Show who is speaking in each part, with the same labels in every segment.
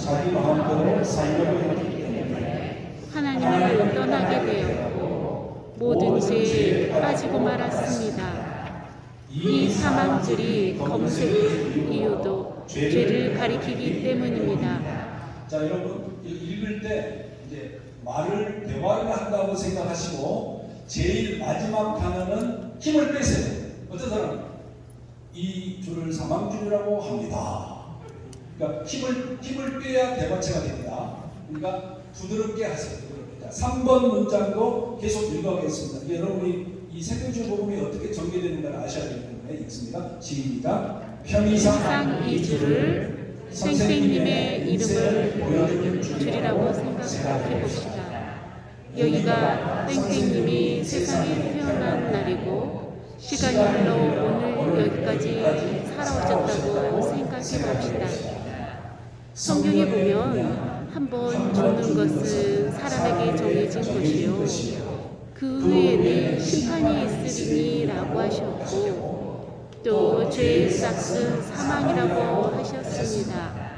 Speaker 1: 자기 마음대로 살려고 했기 때문에
Speaker 2: 하나님을 떠나게 되었고 모든 죄에 빠지고 말았습니다. 이 사망줄이 검색 이유도 죄를 가리키기 때문입니다.
Speaker 1: 자, 여러분 읽을 때 이제 말을 대화를 한다고 생각하시고 제일 마지막 단어는 힘을 빼세요. 어떤 사람? 이 줄을 사망줄이라고 합니다. 그러니까 힘을 빼야 대화체가 됩니다. 그러니까 부드럽게 하세요. 자, 3번 문장도 계속 읽어보겠습니다. 여러분이 이 생명줄 복음이 어떻게 전개되는가를 아셔야 되기 때문에 읽습니다. 시작. 편의상 이 줄을
Speaker 2: 선생님의 이름을 보여주는 줄이라고 생각해 봅시다. 여기가 땡땡님이 세상에 태어난 날이고 시간별로 오늘 여기까지 살아오셨다고 생각해 봅시다. 성경에 보면 한번 죽는 것은 사람에게 정해진 것이요 그 후에는 심판이 있으리니라고 하셨고 또 죄의 싹은 사망이라고 하셨습니다.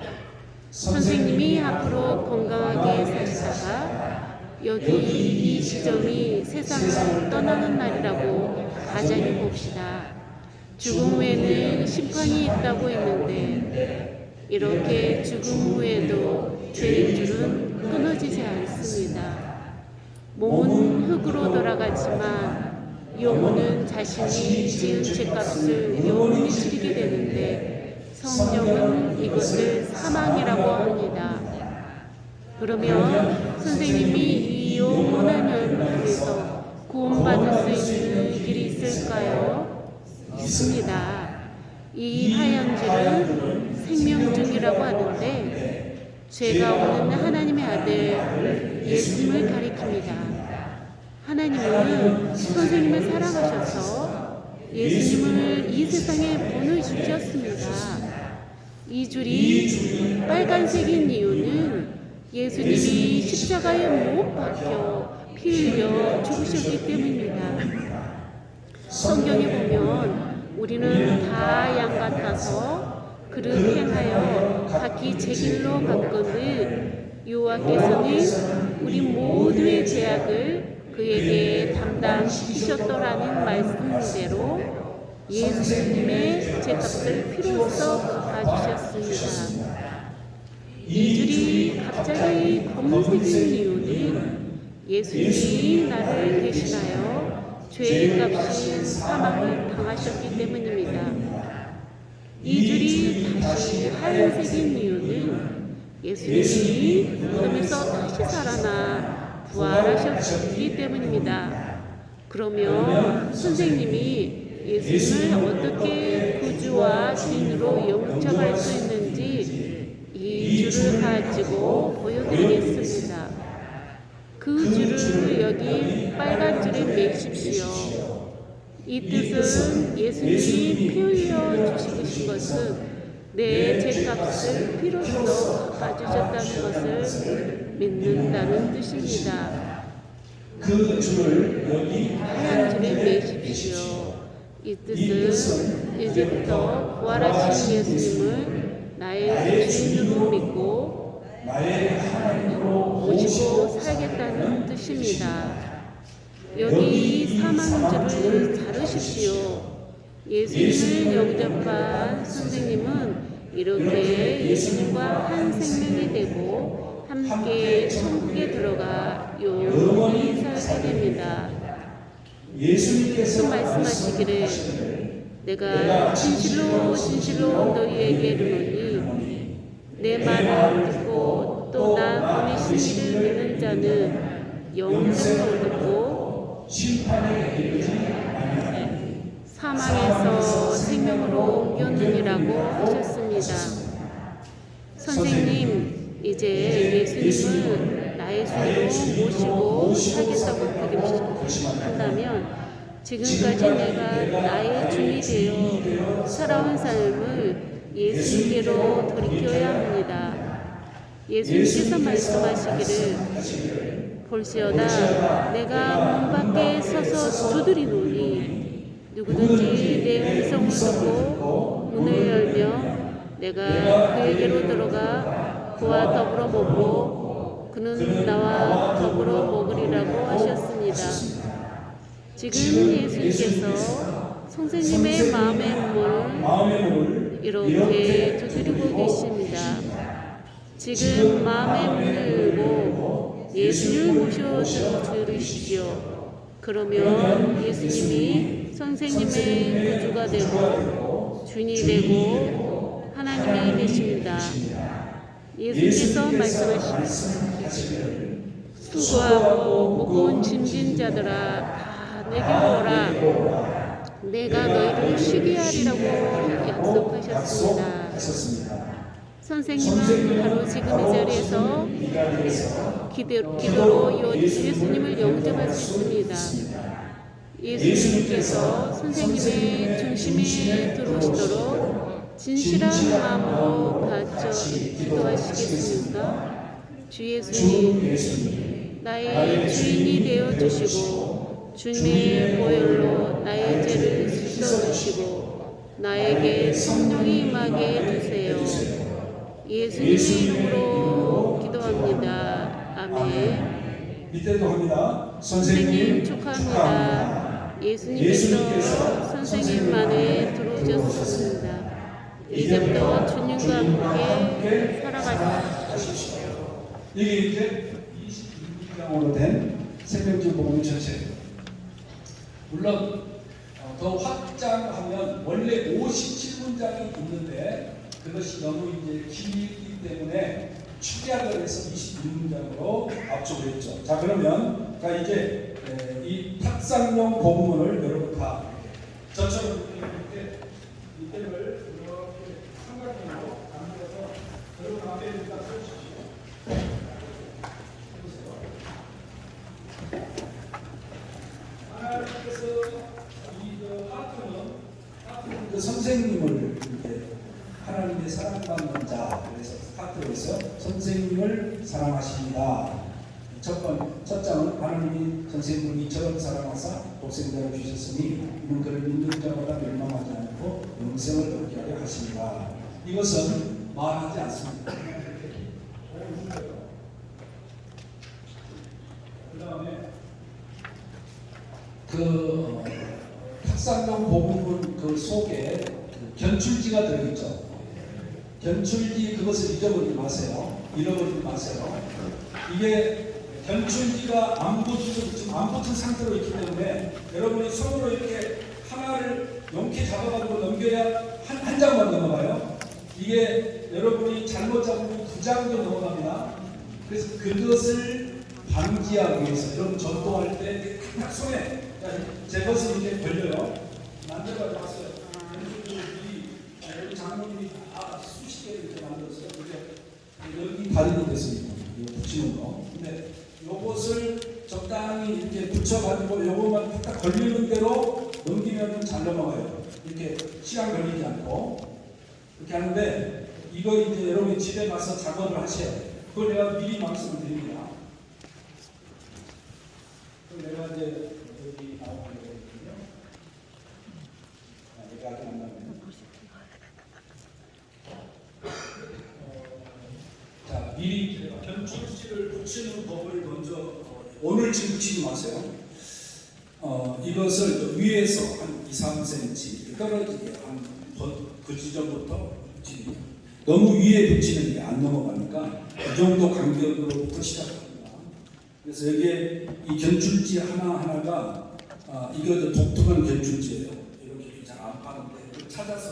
Speaker 2: 선생님이 앞으로 건강하게 사시다가 여기 이 지점이 세상을 떠나는 날이라고 가정해 봅시다. 죽음 후에는 심판이 있다고 했는데 이렇게 죽음 후에도 죄의 줄은 끊어지지 않습니다. 몸은 흙으로 돌아가지만 영혼은 자신이 지은 죄값을 영원히 치르게 되는데 성경은 이것을 사망이라고 합니다. 그러면 선생님이 이 영원한 영혼에서 구원받을 수 있는 길이 있을까요? 있습니다. 이 하얀 줄은 생명줄이라고 하는데 죄가 없는 하나님의 아들 예수님을 가리킵니다. 하나님은 선생님을 사랑하셔서 예수님을 이 세상에 보내주셨습니다. 이 줄이 빨간색인 이유는 예수님이 십자가에 못 박혀 피 흘려 죽으셨기 때문입니다. 성경에 보면 우리는 다 양 같아서 그를 행하여 각기 제 길로 갔거늘 여호와께서는 우리 모두의 죄악을 그에게 담당시키셨더라는 말씀대로 예수님의 죄값을 피로써 갚아주셨습니다. 이 줄이 갑자기 검은색인 이유는 예수님이 나를 대신하여 죄의 값인 사망을 당하셨기 때문입니다. 이 줄이 다시 하얀색인 이유는 예수님이 무덤에서 다시 살아나 부활하셨기 때문입니다. 그러면 선생님이 예수님을 어떻게 구주와 주인으로 영접할 수 있는지 이 줄을 가지고 보여드리겠습니다. 그 줄을 여기 빨간 줄에 매십시오. 이 뜻은 예수님이 피 흘려 주시신 것은 내 죄값을 피로써 갚아주셨다는 것을 믿는다는 뜻입니다.
Speaker 1: 그 줄을 여기
Speaker 2: 하얀 줄에 매십시오. 이 뜻은 이제부터 부활하신 예수님을 나의 주인으로 믿고
Speaker 1: 나의 하나님으로
Speaker 2: 모시고 살겠다는 뜻입니다. 여기 사망줄을 자르십시오. 예수님을 영접한 선생님은 이렇게 예수님과 한 생명이 되고 함께 천국에 들어가 영원히 살게 됩니다.
Speaker 1: 예수님께서
Speaker 2: 말씀하시기를 내가 진실로 진실로 너희에게 이르노니 내 말을 듣고 또 나 보내신 이를 믿는 자는 영생을 얻고
Speaker 1: 심판에 이르지 아니하리니
Speaker 2: 사망에서 생명으로 옮겼느니라고 하셨습니다. 선생님, 이제 예수님을 나의 주로 모시고 살겠다고 한다면 지금까지 내가 나의 주이 되어 살아온 삶을 예수님께로 돌이켜야 합니다. 예수님께서 말씀하시기를 볼시어다 내가 문 밖에 서서 두드리노니 누구든지 내 음성을 듣고 문을 열며 내가 그에게로 들어가 그와 더불어 먹고 그는 나와 더불어 먹으리라고 하셨습니다. 지금 예수님께서 선생님의 마음의 문을 이렇게 두드리고 계십니다. 지금 마음의 문을 열고 예수님을 모셔들으시죠. 그러면 예수님이 선생님의 구주가 되고 주인이 되고 하나님이 되십니다. 예수님께서 말씀하시기를 수고하고 무거운 짐진 자들아 다 내게로 오라. 내가 너희를 쉬게 하리라고 약속하셨습니다. 선생님은 바로 지금 이 자리에서 기도로 예수님을 영접할 수 있습니다. 예수님께서 선생님의 중심에 들어오시도록 진실한 마음으로 바쳐 기도하시겠습니까? 주 예수님, 나의 주인이 되어 주시고 주님의 보혈로 나의 죄를 씻어 주시고 나에게 성령이 임하게 해주세요. 예수님의 이름으로 기도합니다. 아멘.
Speaker 1: 밑에도 합니다.
Speaker 2: 선생님 축하합니다. 예수님께서 선생님만에 들어오셨습니다. 이제부터 주님과 함께 살아가십시오.
Speaker 1: 이게 이제 26장으로 된 생명주 복음 전체. 물론 더 확장하면 원래 57문장이 있는데 그것이 너무 이제 길기 때문에 축약을 해서 26문장으로 압축했죠. 자, 그러면 이제 이 탁상용 복음문을 여러분 다 저처럼 이렇게 이때를 이렇게 삼각형으로 만들어서 여러분 앞에 일단 써주십시오. 하나님께서 이 하트는 그 선생님을 이제 하나님의 사랑받는 자, 그래서 파트에서 선생님을 사랑하십니다. 첫 장은 하나님이 선생님을 이처럼 사랑하사 독생자를 주셨으니 이는 그를 믿는 자마다 멸망하지 않고 영생을 얻게 하려 하십니다. 이것은 말하지 않습니다. 그 다음에 탁상용 복음문 그 속에 견출지가 들어있죠. 견출지 그것을 잃어버리지 마세요. 이게 견출지가 안 붙은 상태로 있기 때문에 여러분이 손으로 이렇게 하나를 용케 잡아가지고 넘겨야 한 장만 넘어가요. 이게 여러분이 잘못 잡으면 2장도 넘어갑니다. 그래서 그것을 방지하기 위해서 여러분 전도할 때 딱 손에 제 것을 이렇게 걸려요. 만져가지고 왔어요. 여기 장모님이 수십 개를 이렇게 만들었어요. 여기 다리도 됐습니다. 이거 붙이는 거. 근데 요것을 적당히 이렇게 붙여가지고 요것만 딱 걸리는 대로 넘기면 잘 넘어가요. 이렇게 시간 걸리지 않고 이렇게 하는데 이거 이제 여러분이 집에 가서 작업을 하셔야 돼요. 그걸 내가 미리 말씀을 드립니다. 그럼 내가 이제 여기 나오는 거거든요. 여기 아직 안 나오네요. 자, 미리 견출지를 붙이는 법을 먼저 오늘 지금 붙이지 마세요. 이것을 위에서 한 2-3cm 떨어지게 그 지점부터 붙이는 너무 위에 붙이는 게 안 넘어가니까 그 정도 간격으로부터 시작합니다. 그래서 여기에 이 견출지 하나하나가 이거 독특한 견출지예요. 이렇게 잘 안 파는데 찾아서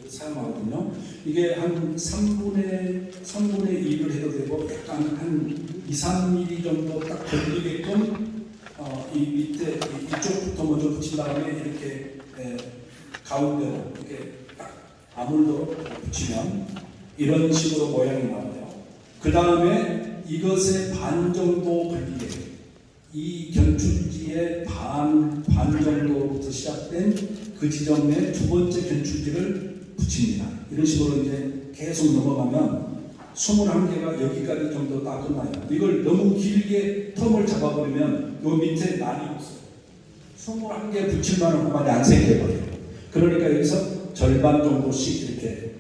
Speaker 1: 사용하거든요. 이게 한 3분의 1을 해도 되고 약간 한 2-3mm 정도 딱 걸리게끔 이 밑에 이쪽부터 먼저 붙인 다음에 이렇게 가운데로 이렇게 딱 아물도록 붙이면 이런 식으로 모양이 나와요. 그 다음에 이것의 반 정도 걸리게 이 견출지의 반 정도부터 시작된 그 지점에 두 번째 견출지를 붙입니다. 이런 식으로 이제 계속 넘어가면 21개가 여기까지 정도 다 끝나요. 이걸 너무 길게 텀을 잡아버리면 요 밑에 난이 없어요. 21개 붙일 만한 공간이 안 생겨버려요. 그러니까 여기서 절반 정도씩 이렇게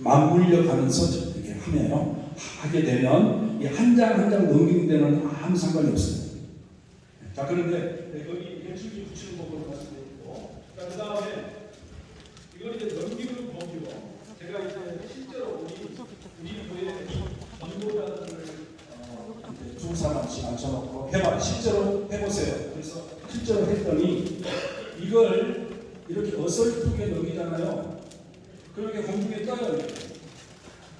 Speaker 1: 맞물려 가면서 이렇게 하네요. 하게 되면 이 한 장 한 장 넘기는 데는 아무 상관이 없어요. 자, 그런데 거기 현실주의 붙이는 법으로 말씀드렸고, 그 다음에 이걸 이제 넘기는 법이고, 제가 이제 실제로 우리 교회 전도자들을 두 사람씩 앉혀놓고 실제로 해보세요. 그래서 실제로 했더니 이걸 이렇게 어설프게 넘기잖아요. 그렇게 공중에 떠요.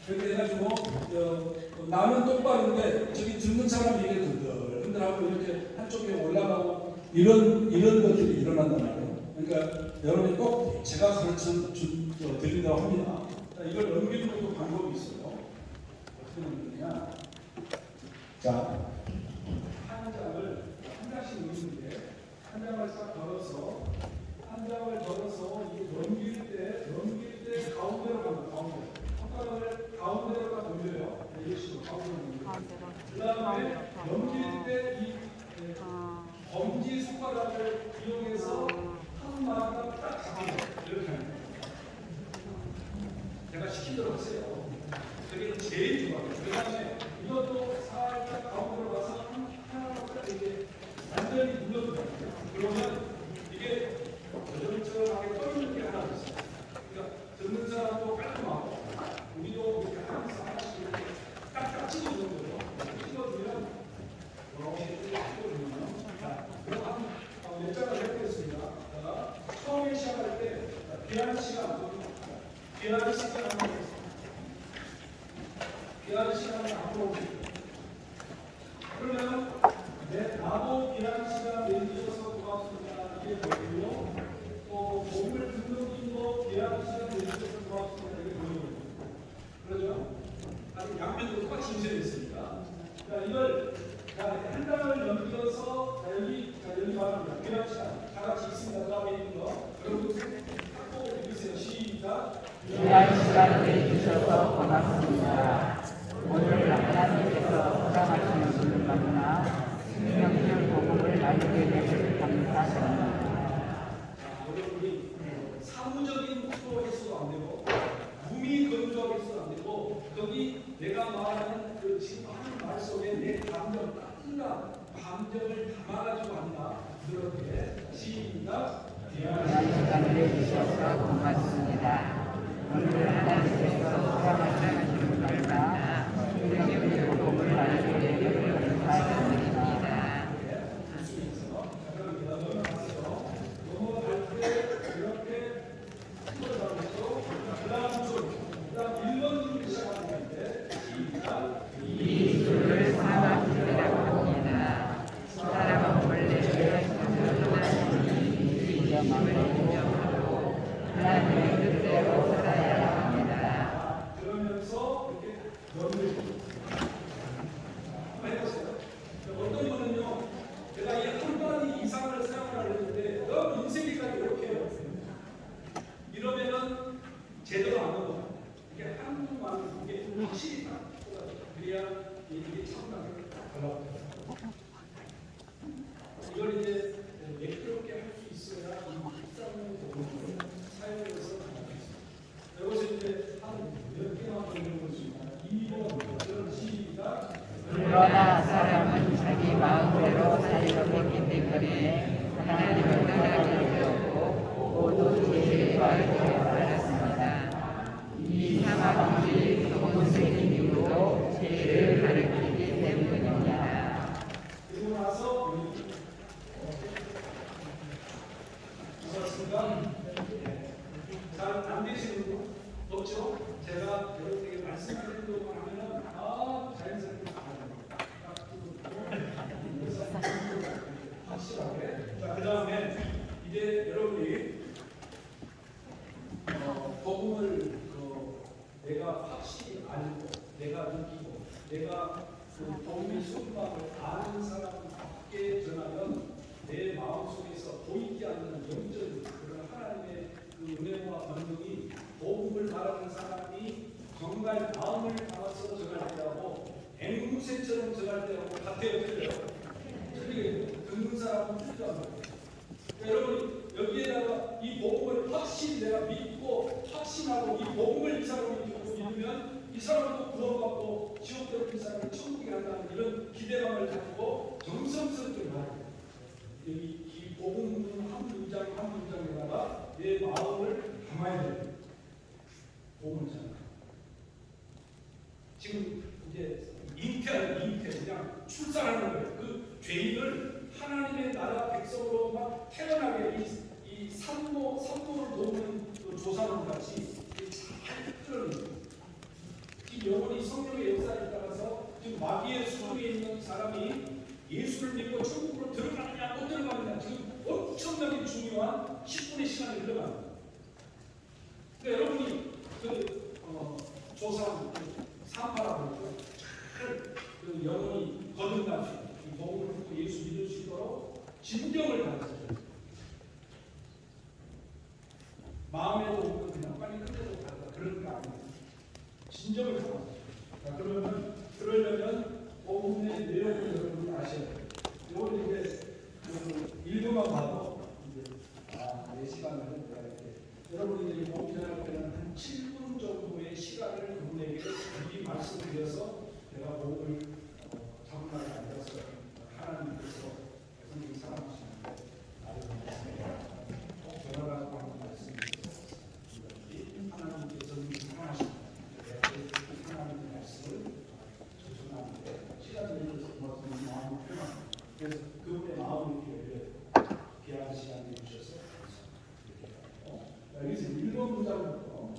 Speaker 1: 그렇게 해가지고 나는 똑바른데 저기 듣는 사람이 이게 흔들흔들하고 이렇게 한쪽에 올라가고 이런 것들이 일어난단 말이에요. 그러니까 여러분이 꼭 제가 가르쳐 드린다고 합니다. 이걸 넘기는 것도 방법이 있어요. 어떻게 넘기느냐? 자, 한 장을 한 장씩 넘기는데 한 장을 싹 걸어서 한 장을 걸어서 이게 넘길 때 가운데로 갑니다. 손가락을 가운데로 딱 올려요. 이런 식으로 가운데로 올려요. 그 다음에 넘길 때 이 검지 손가락을 이용해서 한 마디가 딱 잡아요. 이렇게 합니다. 제가 시키도록 하세요. 그게 제일 좋아요. 그 다음에 이것도 살짝 가운데로 가서 하나로 딱 이렇게 완전히 눌러줘요. 그러면 이게 저절하게 떨리는 게 하나 있어요. 그러니까 듣는 사람도 깔끔하고 우리도 이렇게 하나씩 이렇게 딱딱 찍어주는 거죠. 찍어주면 이렇게 찍어주면 자, 그럼 몇 장을 해보겠습니다. 자, 처음에 시작할 때 귀한 시간 한번 하겠습니다. 귀한 시간을 앞으로 오십시오. 그러면 나도 귀한 시간 내주셔서 고맙습니다. 이게 뭐고요? 또 몸을 듣는 분도 귀한 시간 내주셔서 고맙습니다. 이게 뭐예요? 그러죠? 아직 양면도 똑같이 인쇄되어 있으니까. 자, 이걸 한 장을 넘겨서 여기 말합니다. 귀한 시간 다 같이 있습니다. 다음에 있는 거 여러분 꼭 읽으세요. 시작.
Speaker 3: 귀한 시간 내주셔서 고맙습니다. 오늘 하나님께서 허락하시는 분을 만나 생명의 복음을 알게 되길 감사합니다.
Speaker 1: 여러분이 사무적인 프로 해서도 안 되고 몸이 건조하게 해서도 안 되고 거기 내가 말하는 그 지금 하는 말 속에 내 감정 따뜻한 감정을 담아가지고 한다. 그렇게 시작.
Speaker 3: 귀한 시간 내주셔서 고맙습니다. 오늘 하나님께서 허락하시는 분을 만나 생명의 복음을 알게 되길 감사합니다. 이 줄을 사막이라고 합니다. 사람은 원래 하나님이 인정하고 하나님의 뜻대로 살아야 합니다.
Speaker 1: 그러면서 이렇게 연을 한번 해보세요. 어떤 분은요, 제가 이 한 마디 이상을 사용하려고 했는데 너무 인생기까지 이렇게 해요. 이러면은 제대로 안 넘어가요. 이게 한국만 이게 확실히 딱 그래야 이게 상당히 달라붙어요. 이걸 이제 매끄럽게 할 수 있어야 이 입상의 도구를 사용해서 여기서 이제 한 몇 개만 보는 것입니다. 2번 시작.
Speaker 3: 그러나 사람은 자기 마음대로 살려고 하기 때문에 하나님을 떠나게 되었고 모두 죄를 받게 되었습니다. 이 사막이 본색인 이유로 죄를 가리키기 때문입니다.
Speaker 1: 그리고 나서 보셨습니까? 잘 안 되시는 분 없죠? 제가 여러분에게 말씀드리는 동안 하면은 자연스럽게 확실하게. 자, 그 다음에 이제 여러분이 복음을 내가 확실히 알고, 내가 느끼고, 내가 그 복음의 속마음을 아는 사람께 전하면 내 마음속에서 보이지 않는 영적인 그런 하나님의 그 은혜와 권능이 복음을 말하는 사람이 정말 마음을 담아서 전할 때하고 앵무새처럼 전할 때하고 같아요, 틀려요? 틀리게 듣는 사람은 틀리다는 거예요. 여러분 여기에다가 이 복음을 확실히 내가 믿고 확신하고 이 복음을 이 사람이 믿고 믿으면 이 사람도 구원받고 된다는 이런 기대감을 가지고 정성스럽게 말해요. 여기 이 복음 한 문장 한 문장에다가 내 마음을 담아야 돼요. 복음을 전하. 지금 이제 잉태 그냥 출산하는 거예요. 그 죄인을 하나님의 나라 백성으로 막 태어나게 이 산모를 돕는 그 조상을 같이 잘 끌어내요. 이 영혼이 성령의 역사에 따라서 지금 마귀의 수중에 있는 사람이 예수를 믿고 천국으로 들어가느냐 못 들어가느냐 지금 엄청나게 중요한 10분의 시간이 흘러갑니다. 그러니까 여러분이 조상 산파라고 그 영혼이 거듭나시고 이 복음을 듣고 예수 믿을 수 있도록 진정을 가르쳐줘요. 마음에도 오면 그냥 빨리 끝내고 가다 그런 거 아니에요. 진정을 가르쳐줘요. 그러려면 복음의 내용을 여러분이 아셔야 돼요. 이걸 이제 읽어만 봐도 이제 내 시간을 내가 이렇게 여러분이 이제 복음 전할 때는 한 7분 정도의 시간을 그분에게 이 말씀을 드려서 내가 복음을 자문하게 앉아서 하나님께서 성경이 사랑하시는데 나를 꼭 전하라고 하는 말씀이 있어요. 하나님께서 성경이 사랑하시는데 하나님의 말씀을 전하는데 시간을 내줘서 고맙습니다. 마음을 표현합니다. 그래서 그분의 마음을 이렇게 귀한 시간을 주셔서 여기서 1번 문장부터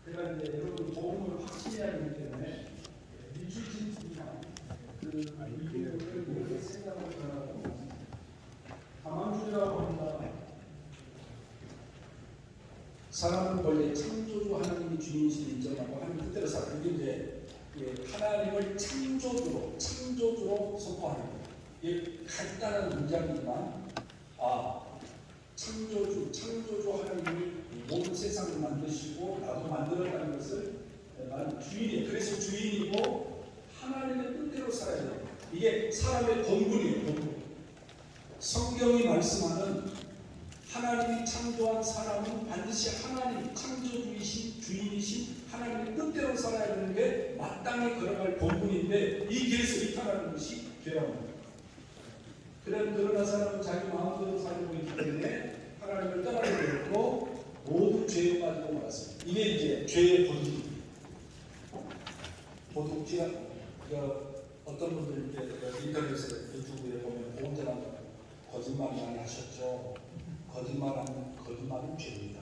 Speaker 1: 제가 이제 여러분 복음을 확신해야 하기 때문에 미주진입니다. 그 이유를 생각을 전하고 다만주라고 합니다. 사람은 원래 창조주 하나님이 주인이신 인정하고 하나님 뜻대로 살아요. 이게 이제 하나님을 창조주로 선포하는 거예요. 이게 간단한 문장이지만 창조주 하나님이 모든 세상을 만드시고 나도 만들었다는 것을 나는 주인이에요. 그래서 주인이고 하나님의 뜻대로 살아야 돼요. 이게 사람의 본분이에요. 본분. 성경이 말씀하는 하나님이 창조한 사람은 반드시 하나님 창조주이신 주인이신 하나님의 뜻대로 살아야 되는 게 마땅히 걸어갈 본분인데 이 길에서 이탈하는 것이 죄랍니다. 그러나 사람은 자기 마음대로 살고 있기 때문에 하나님을 떠나게 되었고 모든 죄를 가지고 말았습니다. 이게 이제 죄의 본질입니다. 도둑질하 어떤 분들 이제 인터넷에 유튜브에 보면 보험자랑 거짓말 많이 하셨죠. 거짓말은 죄입니다.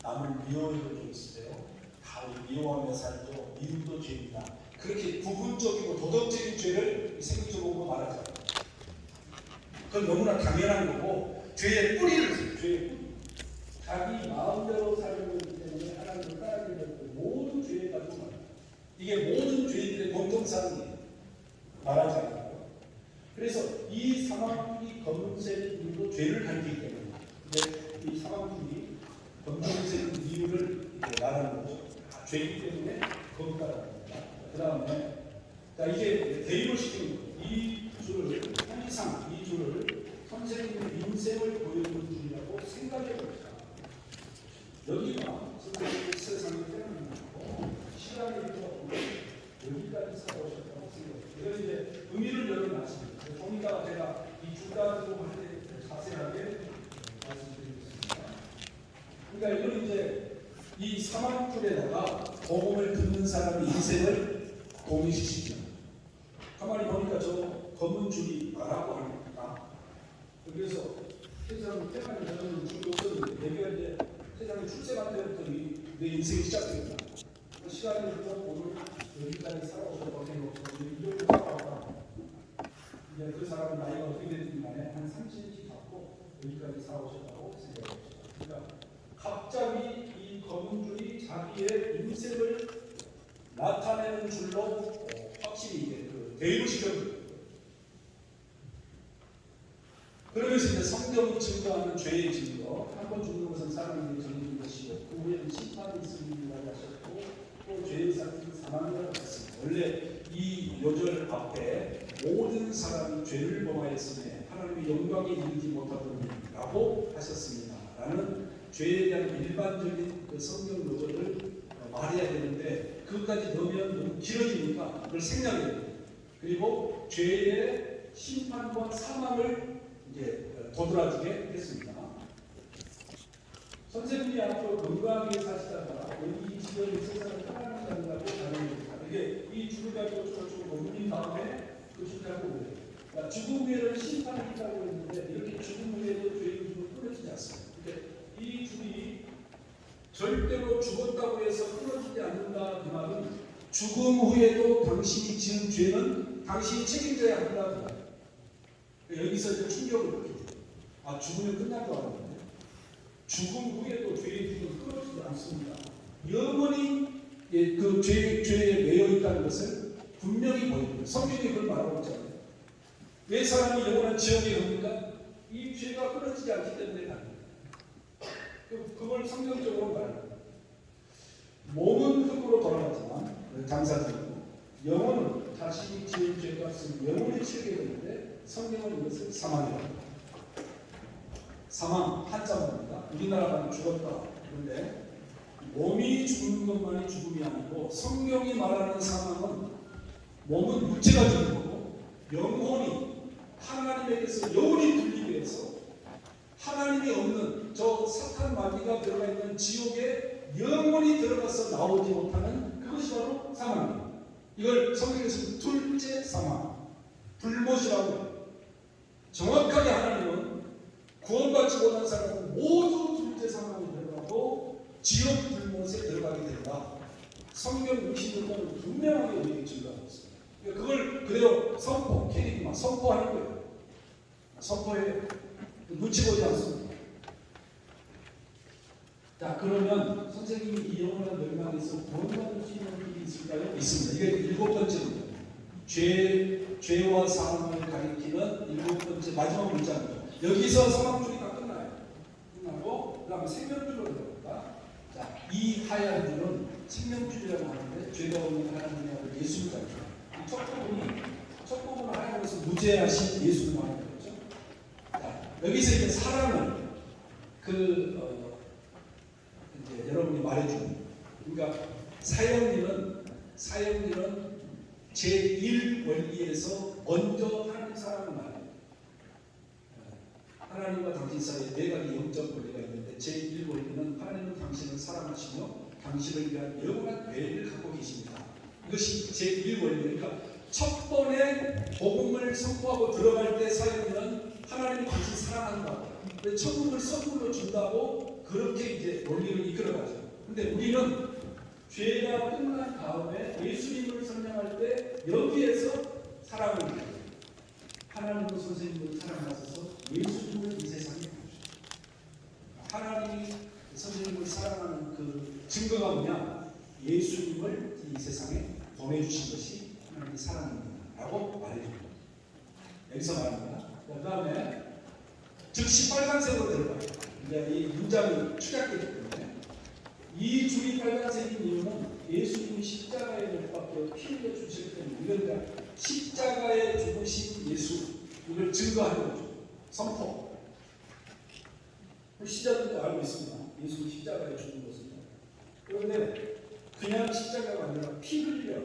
Speaker 1: 남을 미워해도 좀 있으세요. 다 우리 미워하며 살죠. 미움도 죄입니다. 그렇게 부분적이고 도덕적인 죄를 생기적으로 말하잖아요. 그건 너무나 당연한 거고 죄의 뿌리를 죄의 뿌리. 자기 마음대로 살고 있기 때문에 하나님을 따르게 되고 모든 죄에 가지고 말합니다. 이게 모든 죄인들의 공통사항이에요. 말하지 않아요. 그래서 이 사망줄이 검은색 이유도 죄를 가리키기 때문에 이 사망줄이 검은색 이유를 말하는 거죠. 죄이기 때문에 검다라는 겁니다. 그 다음에 이게 대입을 시키는 거예요. 이 줄을 편의상 이 줄을 선생님의 인생을 보여주는 줄이라고 생각해 봅시다. 여기가 선생님의 세상에 태어나고 시간이 있고 여기까지 살아오셨다고 생각해요. 그래서 이제 의미를 열어놨습니다. 좀 이따가 제가 이 줄다리고 할 때 자세하게 말씀드리겠습니다. 그러니까 이건 이제 이 사망줄에다가 복음을 듣는 사람의 인생을 동일시키죠. 가만히 보니까 저 검은 줄이 뭐라고 합니까? 그래서 세상을 태어나기 전에는 줄이 없었는데 내가 이제 세상에 출생할 때부터 내 인생이 시작됩니다. 그 시간이 흘러 오늘 여기까지 살아오셨다고 생각하고 이쪽으로 살아왔다. 이제 그 사람 나이가 어떻게 됐든 간에 한 30씩 갖고 여기까지 살아오셨다고 생각합니다. 그러니까 갑자기 이 검은 줄이 자기의 인생을 나타내는 줄로 확실히 이제 대입을 시켜줍니다. 그러면서 이제 성경이 증거하는 죄의 증거, 한 번 죽는 것은 사람에게 정해진 것이고 그 후에는 심판이 있음이라고 하셨고 또 죄의 삭은 사망이라고 하셨습니다. 원래 이 요절 앞에 모든 사람이 죄를 범하였으며 하나님의 영광에 이르지 못하더니라고 하셨습니다. 라는 죄에 대한 일반적인 그 성경 요절을 말해야 되는데 그것까지 넣으면 너무 길어지니까 그걸 생략해야 돼요. 그리고 죄의 심판과 사망을 이제 도드라지게 했습니다. 선생님이 앞으로 건강하게 사시다가 여기 지금 세상을 떠나는 자라고 가능합니다. 이게 이 죽을 가지고 쭉 넘긴 다음에 그 죽다고 그래요. 그러니까 죽음 후에는 심판이 있다고 했는데 이렇게 죽음 후에도 죄의 죽음을 끊어지지 않습니다. 그러니까 이 죽이 절대로 죽었다고 해서 끊어지지 않는다. 그 말은 죽음 후에도 당신이 지은 죄는 당신이 책임져야 한다. 여기서 이제 충격을 받게 돼요. 아, 죽으면 끝날 줄 알았는데 죽음 후에도 죄의 죽음은 끊어지지 않습니다. 영원히 그 죄에 매여 있다는 것을 분명히 보입니다. 성경이 그걸 말하고 있잖아요. 왜 사람이 영원한 지옥에 갑니까? 이 죄가 끊어지지 않기 때문에 갑니다. 그걸 성경적으로 말합니다. 몸은 흙으로 돌아가지만 당사자고 영혼은 자신이 지은 죄값을 영원히 치르게 되는데 성경은 이것을 사망이라고 합니다. 사망 한자입니다. 우리나라는 죽었다. 그런데 몸이 죽는 것만이 죽음이 아니고 성경이 말하는 사망은 몸은 육체가 죽는 거고 영혼이 하나님에게서 영원히 분리되어 위해서 하나님이 없는 저 사탄 마귀가 들어가 있는 지옥에 영원히 들어가서 나오지 못하는 그것이 바로 사망입니다. 이걸 성경에서 둘째 사망, 불못이라고 해요. 정확하게 하나님은 구원받지 못한 사람은 모두 둘째 사망에 들어가고 지옥 불못에 들어가게 된다. 성경 60년도는 분명하게 우리에게 증거하고 있습니다. 그걸 그대로 선포, 캐릭만 선포하는 거예요. 선포에 눈치 보지 않습니다. 자, 그러면 선생님이 이 영원한 멸망에서 구원받을 수 있는 길이 있을까요? 있습니다. 이게 일곱 번째입니다. 죄와 사망을 가리키는 일곱 번째 마지막 문장입니다. 여기서 사망줄이 다 끝나요. 끝나고 그 다음에 생명줄로 들어갑니다. 자, 이 하얀 줄은 생명줄이라고 하는데 죄가 없는 하나님의 아들 예수를 가리킵니다. 첫 부분은 하나님께서 무죄하신 예수를 말하는 거죠. 자, 여기서 이제 사랑을 이제 여러분이 말해주는, 그러니까 사형리는 제1 원리에서 먼저 하나님 사랑을 말해요. 하나님과 당신 사이에 네 가지 영적 원리가 있는데 제1 원리는 하나님은 당신을 사랑하시며 당신을 위한 영원한 계획을 갖고 계십니다. 이것이 제1 원리니까 첫 번에 복음을 선포하고 들어갈 때 사형리는 하나님이 당신 사랑한다. 천국을 선물로 준다고 그렇게 이제 논리를 이끌어가죠. 근데 우리는 죄가 끝난 다음에 예수님을 설명할 때 여기에서 사랑을 해요. 하나님은 선생님을 사랑하셔서 예수님을 이 세상에 보내주셨다. 하나님이 선생님을 사랑하는 그 증거가 뭐냐? 예수님을 이 세상에 보내주신 것이 하나님의 사랑입니다. 라고 말해줍니다. 여기서 말합니다. 그 다음에 즉시 빨간색으로 들어가요. 그러니까 이 문장이 축약되기 때문에 이 줄이 빨간색인 이유는 예수님이 십자가에 못 박혀 피 흘려 주셨기 때문에 이건 십자가에 죽으신 예수 이걸 증거하는 거죠. 선포. 시자들도 알고 있습니다. 예수님 십자가에 죽은 것은. 그런데 그냥 십자가가 아니라 피 흘려.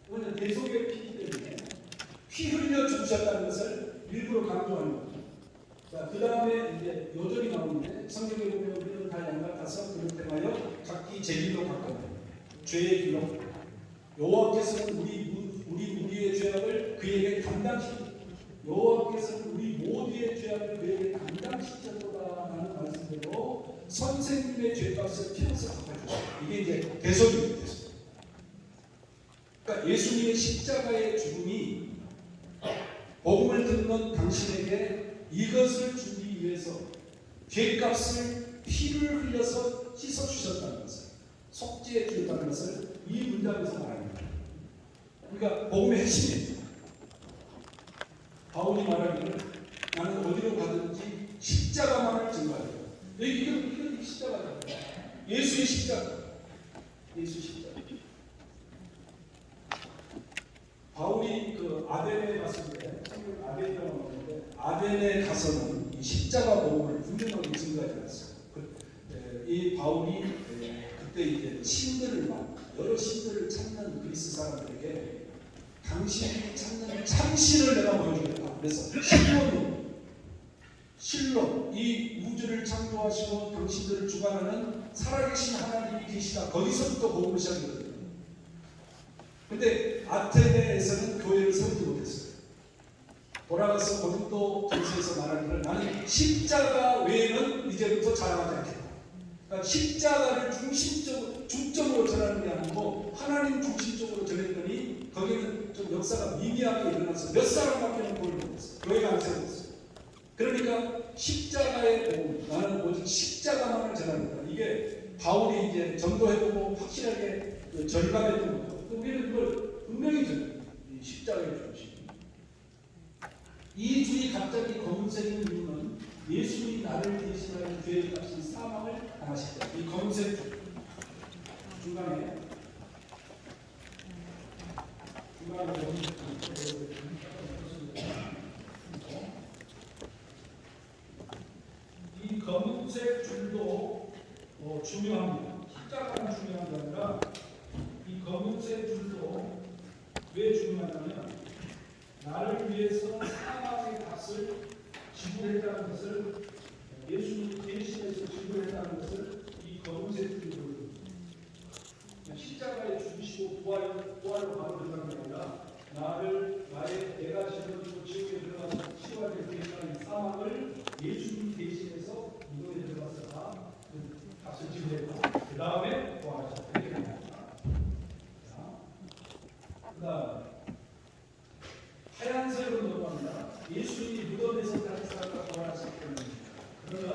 Speaker 1: 그거는 대속의 피이기 때문에 피 흘려 죽으셨다는 것을 일부러 강조하는 거죠. 자, 그 다음에 이제 요절이 나오는데 성경에 보면 우리는 다 양같아서 그를 행하여 각기 제 길로 가까워요. 죄의 길로. 여호와께서는 우리 무리의 죄악을 그에게 감당시키고 여호와께서는 우리 모두의 죄악을 그에게 감당시켰도다라는 말씀대로 선생님의 죄값을 피해서 갚아주시고 이게 이제 대속입니다. 그러니까 예수님의 십자가의 죽음이 복음을 듣는 당신에게 이것을 주기 위해서 죄값을 피를 흘려서 씻어주셨다는 것을 속죄해 주셨다는 것을 이 문장에서 말합니다. 그러니까 복음의 핵심입니다. 바울이 말하기를 나는 어디로 가든지 십자가만을 증거하리라. 이건 십자가다. 예수의 십자가. 예수 십자가. 바울이 그 아덴에 갔을 때, 아덴이라고 하는데 아덴에 가서는 이 십자가 복음을 분명하게 증거하지 않았어요. 이 바울이 그때 이제 여러 신들을 찾는 그리스 사람들에게 당신이 찾는 참신을 내가 보여주겠다. 그래서 실로 이 우주를 창조하시고 당신들을 주관하는 살아계신 하나님이 계시다. 거기서부터 복음을 시작했거든요. 근데 아테네에서는 교회를 세우지 못했어요. 돌아가서 고린도 전서에서 말하기를 나는 십자가 외에는 이제부터 자랑하지 않겠다. 그러니까 십자가를 중점으로 전하는 게 아니고 하나님 중심적으로 전했더니 거기는 좀 역사가 미미하게 일어나서 몇 사람밖에 복음을 못했어요. 교회가 안 세웠어요. 그러니까 십자가의 복음, 나는 오직 십자가만을 전합니다. 이게 바울이 이제 전도해보고 확실하게 절감했던 거죠. 우리는 이걸 분명히 전해요. 이 십자가의 중심. 이 줄이 갑자기 검은색인 이유는 예수님이 나를 대신하는 죄의 값인 사망을 당하실 때, 이 검은색 줄 중간에 이 검은색 줄도 중요합니다. 십자가는 중요한 게 아니라 이 검은색 줄도 왜 중요하냐면 나를 위해서 사망의 값을 지불했다는 것을 예수님이 대신해서 지불했다는 것을 이 검은색 줄이 보여줍니다. 십자가에 죽으시고 부활로 바로 들어가는 게 아니라 내가 지금 지옥에 들어가서 치료하게 되는 사망을 예수님이 대신해서 이거에 들어가서 다 값을 지불했고 그 다음에 부활하셨다. 이렇게 됩니다. 그 다음에 하얀색으로 넘어갑니다. 예수님이 무덤에서 다시 살아가 부활하셨기 때문입니다. 그러면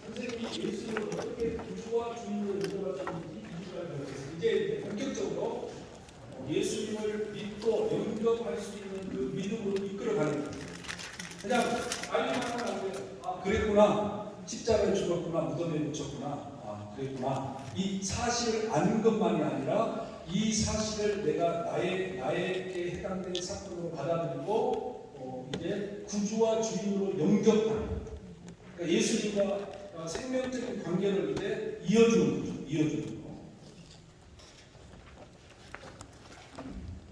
Speaker 1: 선생님이 예수님을 어떻게 구주와 주인으로 인정할 수 있는지 이유가 되겠습니다. 이제 본격적으로 예수님을 믿고 영접할 수 있는 그 믿음으로 이끌어가는 거예요. 그냥 알기만 하면 안 돼요. 아 그랬구나. 십자가에 죽었구나. 무덤에 묻혔구나. 아 그랬구나. 이 사실을 아는 것만이 아니라 이 사실을 내가 나에게 해당된 사건으로 받아들이고 이제 구주와 주인으로 영접하는. 그러니까 예수님과 생명적인 관계를 이제 이어주는 거죠. 이어주는 거.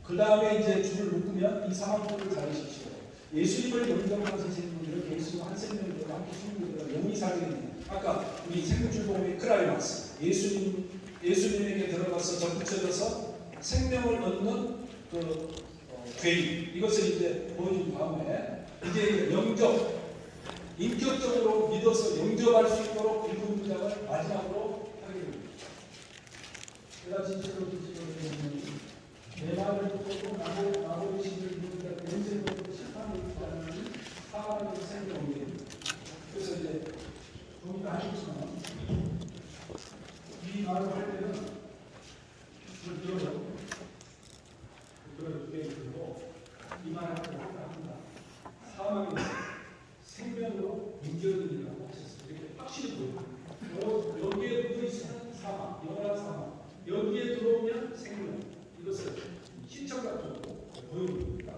Speaker 1: 그 다음에 이제 줄을 묶으면 이 상황들을 잘하십시오. 예수님을 영접하시는 분들은 예수님 한 생명으로 함께 숨기고 영이 살아있는. 아까 우리 생명줄봉의 크라이막스. 예수님에게 들어가서 접붙여져서 생명을 얻는 그 죄인. 이것을 이제 보여준 다음에 이제 영접. 인격적으로 믿어서 영접할 수 있도록 일곱 문장을 마지막으로 하게 됩니다. 내가 진실로 내 말을 듣고 나보고 신을 믿는다. 연세로부터 심판을 입지 않는 사망의 생명이. 그래서 이제 보니까 하셨지만 이 말을 할 때는 그걸 들어요. 들고 이 말을 할 때는 합니다. 사망의 생명으로 연결되리라고 하셨어요. 이렇게 확실히 보여요. 여기에 묻어있으면 사망, 영원한 사망. 여기에 들어오면 생명. 이것을 신청각적으로 보여줍니다.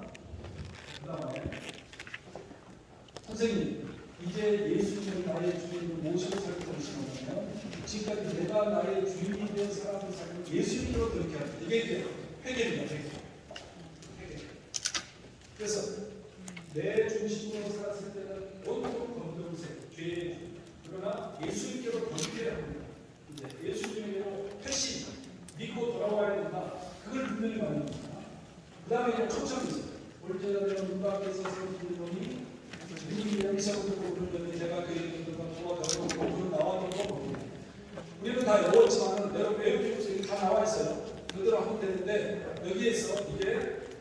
Speaker 1: 그 다음에 선생님, 이제 예수님을 나의 주인으로 모시고 살고 계시는 지금까지 내가 나의 주인이 된 사람을 살고 예수님으로 그렇게 합니다. 이게 이제 회개입니다. 회개. 그래서 내 중심으로 살았을 때는 온통 검정색, 죄의 주. 그러나 예수님께로 번개해야 합니다. 이제 예수님께로 회심, 믿고 돌아와야 된다. 그걸 분명히 말합니다. 그 다음에 이제 초청이 있어요. 올제가 되는 문 밖에서 세우시는 분이 주님이 여기서부터 부르면 제가 그 얘기를 도와주고 그 나와놓고 우리는 다 외웠지만 여러분 외우면서 다 나와 있어요. 그대로 하면 되는데 여기에서 이게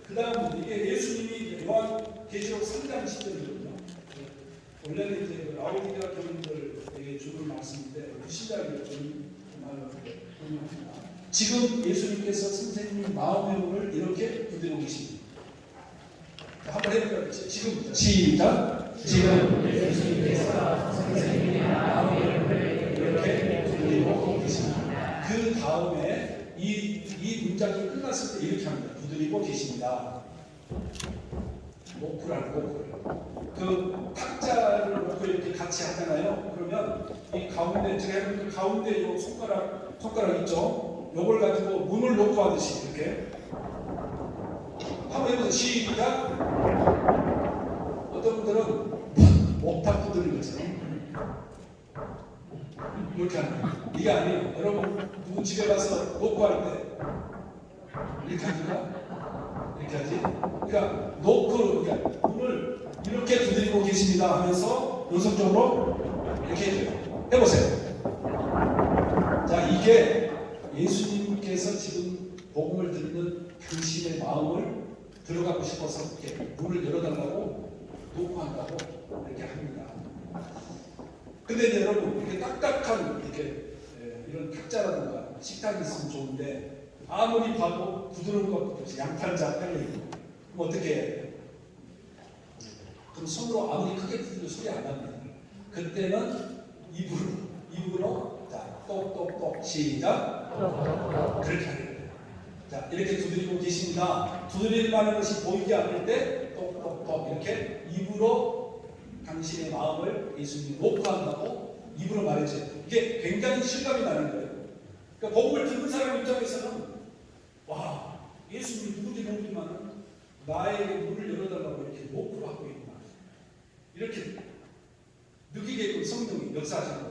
Speaker 1: 그 다음 이게 예수님이 요한계시록 3장 10절이거든요. 원래는 이제 라오디게아 교인들에게 주는 말씀인데 무시자기를 좀 말로 공유합니다. 지금 예수님께서 선생님 마음의 문을 이렇게 두드리고 계십니다. 한번 해볼까요? 지금 시작. 지금 예수님께서 선생님의 마음의 문을 이렇게 두드리고 계십니다. 그 다음에 이 문장이 끝났을 때 이렇게 합니다. 두드리고 계십니다. 목풀. 그 탁자를 놓고 이렇게 같이 하잖아요. 그러면 이 가운데 제가 해본 그 가운데 요 손가락 있죠? 요걸 가지고 문을 놓고 하듯이 이렇게 한번 해보세요. 해보세요. 시작. 어떤 분들은 목탁 두드리는 것처럼 이렇게 하는 거예요. 이게 아니에요. 여러분 누구 집에 가서 녹화할 때 이렇게 하니까 이렇게 하지. 그러니까 놓고 그러니까 문을 이렇게 두드리고 계십니다 하면서 연속적으로 이렇게 해줘요. 해보세요. 자, 이게 예수님께서 지금 복음을 듣는 당신의 마음을 들어가고 싶어서 이렇게 문을 열어달라고 녹화한다고 이렇게 합니다. 근데 이제 여러분 이렇게 딱딱한 이렇게 이런 탁자라든가 식탁이 있으면 좋은데 아무리 봐도 부드러운 것도 없이 양탄자 깔려있고 그럼 어떻게 해요? 그럼 손으로 아무리 크게 두드려도 소리 안 납니다. 그때는 입으로 자 똑똑똑 시작 그렇게 하는 거예요. 자 이렇게 두드리고 계십니다. 두드리는 것이 보이지 않을 때 똑똑똑 이렇게 입으로 당신의 마음을 예수님이 녹화한다고 입으로 말해줘요. 이게 굉장히 실감이 나는 거예요. 그러니까 복음을 듣는 사람 입장에서는 와 예수님이 누군지 모르지만 나에게 문을 열어달라고 이렇게 목표를 하고 있구나 이렇게 느끼게끔 성령이 역사하시는 거예요.